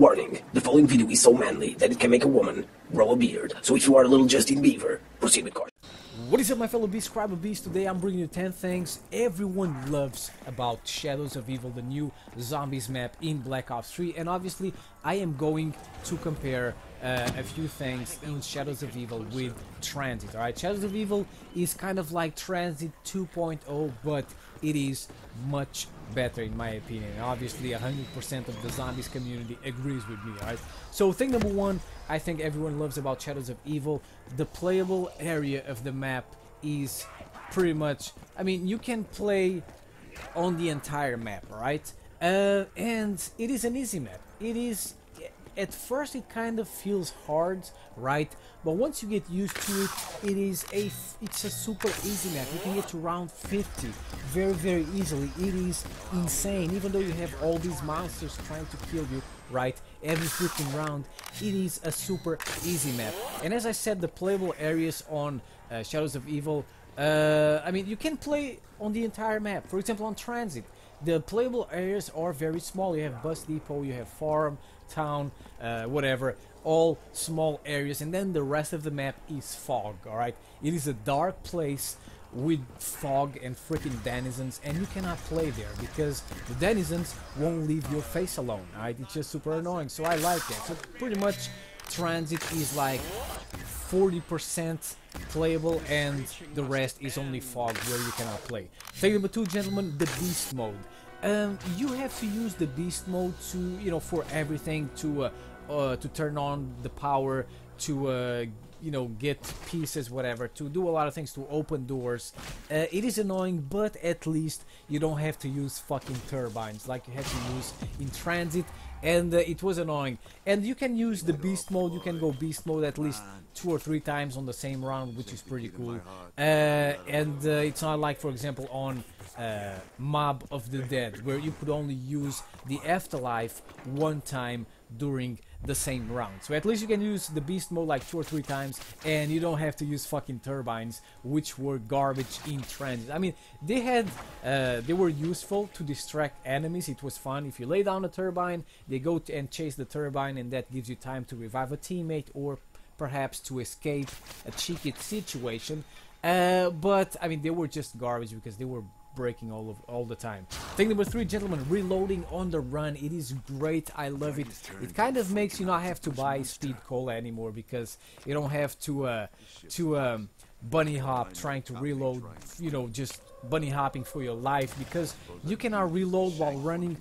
Warning, the following video is so manly that it can make a woman grow a beard. So if you are a little Justin Bieber, proceed with caution. What is up, my fellow Beast? Today I'm bringing you 10 things everyone loves about Shadows of Evil, the new zombies map in Black Ops 3. And obviously I am going to compare a few things in Shadows of Evil with Transit. Alright, Shadows of Evil is kind of like Transit 2.0, but it is much better in my opinion. Obviously 100% of the zombies community agrees with me. Alright, so thing number one I think everyone loves about Shadows of Evil, the playable area of the map is pretty much, I mean, you can play on the entire map, right? And it is an easy map. It is, at first it kind of feels hard, right? But once you get used to it, it's a super easy map. You can get to round 50 very easily. It is insane, even though you have all these monsters trying to kill you, right? Every freaking round, it is a super easy map. And as I said, the playable areas on Shadows of Evil, I mean, you can play on the entire map. For example, on Transit, the playable areas are very small. You have bus depot, you have farm, town, whatever, all small areas, and then the rest of the map is fog. Alright, it is a dark place with fog and freaking denizens, and you cannot play there because the denizens won't leave your face alone. Alright, it's just super annoying, so I like that. So pretty much Transit is like 40% playable and the rest is only fog where you cannot play. Thing number two, gentlemen, the beast mode. You have to use the beast mode to, you know, for everything, to turn on the power, to you know, get pieces, whatever, to do a lot of things, to open doors. It is annoying, but at least you don't have to use fucking turbines like you had to use in Transit, and it was annoying. And you can use the beast mode. You can go beast mode at least 2 or 3 times on the same round, which is pretty cool. And it's not like, for example, on Mob of the Dead, where you could only use the Afterlife one time during the same round. So at least you can use the beast mode like 2 or 3 times, and you don't have to use fucking turbines, which were garbage in Transit. I mean, they were useful to distract enemies. It was fun. If you lay down a turbine, they go and chase the turbine, and that gives you time to revive a teammate or perhaps to escape a cheeky situation. But I mean, they were just garbage because they were breaking all the time. Thing number 3, gentlemen, reloading on the run. It is great. I love it. It kind of makes you not have to buy speed cola anymore because you don't have to bunny hop trying to reload, you know, just bunny hopping for your life, because you cannot reload while running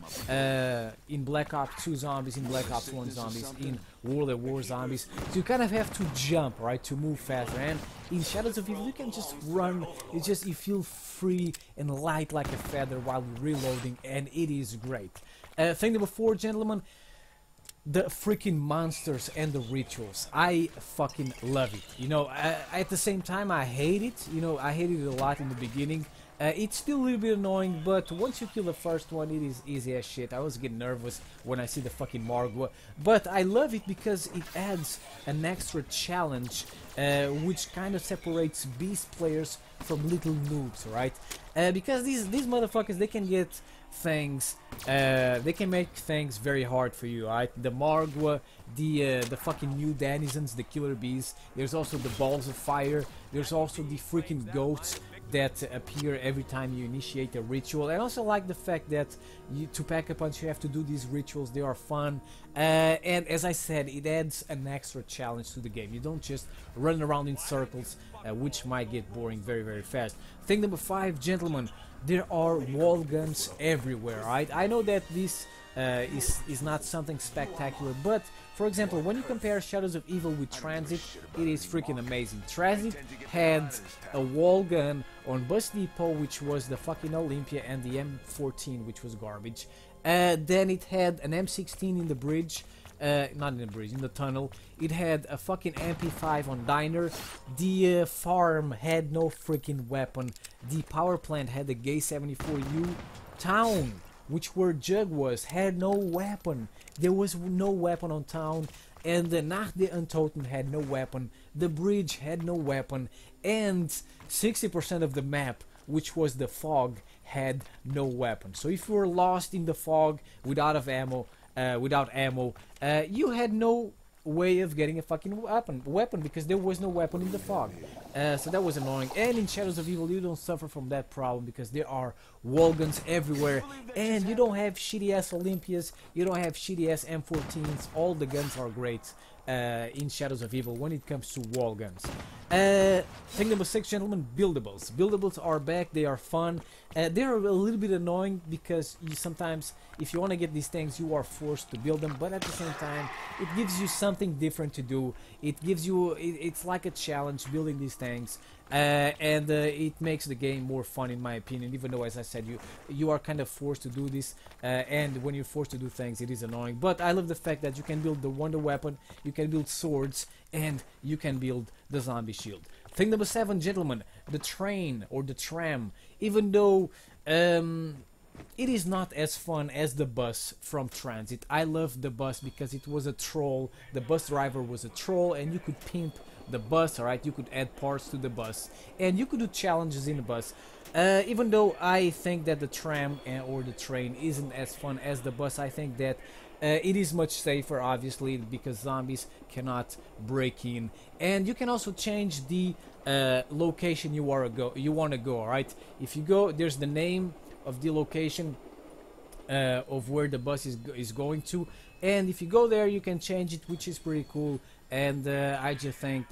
in Black Ops 2 zombies, in Black Ops 1 zombies, in World at War zombies. So you kind of have to jump, right, to move faster. And in Shadows of Evil you can just run. It's just, you feel free and light like a feather while reloading, and it is great. Thing number 4, gentlemen, the freaking monsters and the rituals. I fucking love it. You know, at the same time I hate it. You know, I hated it a lot in the beginning. It's still a little bit annoying, but once you kill the first one, it is easy as shit. I was getting nervous when I see the fucking Margwa, but I love it because it adds an extra challenge, which kind of separates beast players from little noobs, right? Because these motherfuckers, they can get things, they can make things very hard for you, right? The Margwa, the fucking new denizens, the killer bees. There's also the balls of fire. There's also the freaking goats that appear every time you initiate a ritual. I also like the fact that to pack a punch you have to do these rituals. They are fun, and as I said, it adds an extra challenge to the game. You don't just run around in circles, which might get boring very fast. Thing number 5, gentlemen, there are wall guns everywhere, right? I know that this is not something spectacular, but for example, when you compare Shadows of Evil with Transit, it is freaking amazing. Transit had a wall gun on Bus Depot, which was the fucking Olympia, and the M14, which was garbage. Then it had an M16 in the bridge, not in the bridge, in the tunnel. It had a fucking MP5 on Diner. The farm had no freaking weapon. The power plant had the Gay 74U. Town, which where Jug was, had no weapon. There was no weapon on Town, and the Nacht der Untoten had no weapon. The bridge had no weapon, and 60% of the map, which was the fog, had no weapon. So if you were lost in the fog without of ammo, without ammo, you had no way of getting a fucking weapon because there was no weapon in the fog. So that was annoying. And in Shadows of Evil you don't suffer from that problem because there are wall guns everywhere, and you don't have shitty ass Olympias, you don't have shitty ass M14s. All the guns are great in Shadows of Evil when it comes to wall guns. Thing number 6, gentlemen, buildables. Buildables are back, they are fun. They are a little bit annoying because you sometimes, if you want to get these things, you are forced to build them, but at the same time, it gives you something different to do. It gives you, it's like a challenge building these things, and it makes the game more fun in my opinion, even though, as I said, you are kind of forced to do this, and when you're forced to do things, it is annoying. But I love the fact that you can build the wonder weapon, you can build swords, and you can build the zombie shield. Thing number 7, gentlemen, the train or the tram. Even though it is not as fun as the bus from Transit. I love the bus because it was a troll. The bus driver was a troll, and you could pimp the bus, alright? You could add parts to the bus, and you could do challenges in the bus. Even though I think that the tram or the train isn't as fun as the bus, I think that it is much safer, obviously, because zombies cannot break in. And you can also change the location you want to go, alright? If you go, there's the name of the location of where the bus is going to, and if you go there you can change it, which is pretty cool. And I just think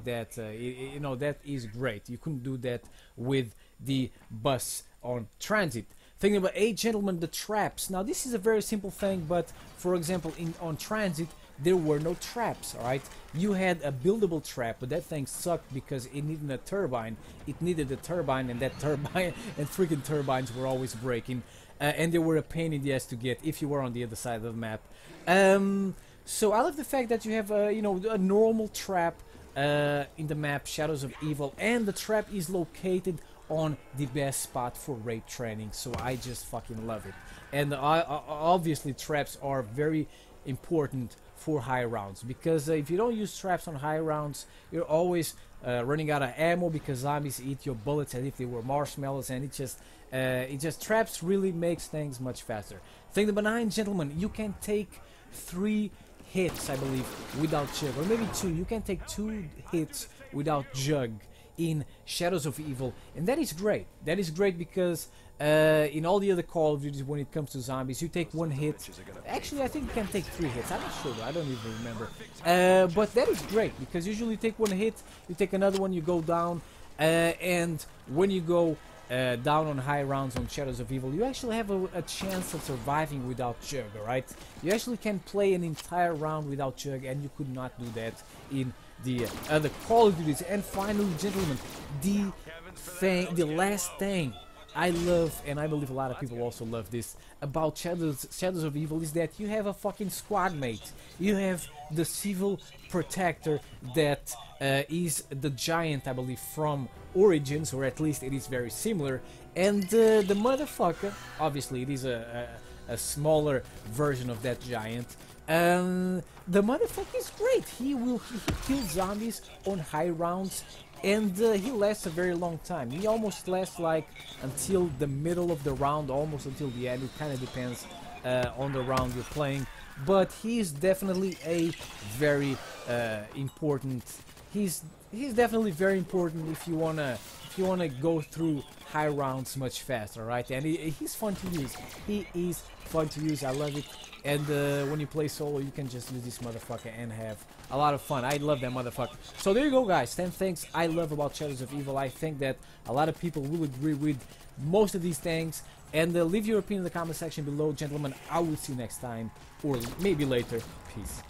that you know, that is great. You couldn't do that with the bus on Transit. Thing number 8, gentlemen, the traps. Now this is a very simple thing, but for example on Transit there were no traps, alright? You had a buildable trap, but that thing sucked because it needed a turbine. It needed a turbine, and that turbine and freaking turbines were always breaking, and they were a pain in the ass to get if you were on the other side of the map. So I love the fact that you have you know, a normal trap in the map Shadows of Evil, and the trap is located on the best spot for raid training, so I just fucking love it. And obviously traps are very important for high rounds, because if you don't use traps on high rounds, you're always running out of ammo because zombies eat your bullets as if they were marshmallows, and it just traps really makes things much faster. Thing number 9, gentlemen, you can take 3 hits, I believe, without jug, or maybe 2. You can take 2 hits without jug in Shadows of Evil, and that is great. That is great because in all the other Call of Duties, when it comes to zombies, you take 1 hit. Actually, I think you can take 3 hits. I'm not sure though. I don't even remember. But that is great because usually you take 1 hit, you take another one, you go down, and when you go down on high rounds on Shadows of Evil, you actually have a chance of surviving without jug, alright? You actually can play an entire round without jug, and you could not do that in the other Call of Duties. And finally, gentlemen, the last thing I love, and I believe a lot of people also love this, about Shadows of Evil, is that you have a fucking squad mate. You have the Civil Protector that is the giant, I believe, from Origins, or at least it is very similar. And the motherfucker, obviously it is a smaller version of that giant. The motherfucker is great. He kills zombies on high rounds, and he lasts a very long time. He almost lasts like until the middle of the round, almost until the end. It kind of depends on the round you're playing, but he's definitely a very important. He's definitely very important if you wanna go through high rounds much faster, right? And he's fun to use. He is fun to use. I love it. And when you play solo, you can just use this motherfucker and have a lot of fun. I love that motherfucker. So there you go, guys. 10 things I love about Shadows of Evil. I think that a lot of people will agree with most of these things. And leave your opinion in the comment section below, gentlemen. I will see you next time, or maybe later. Peace.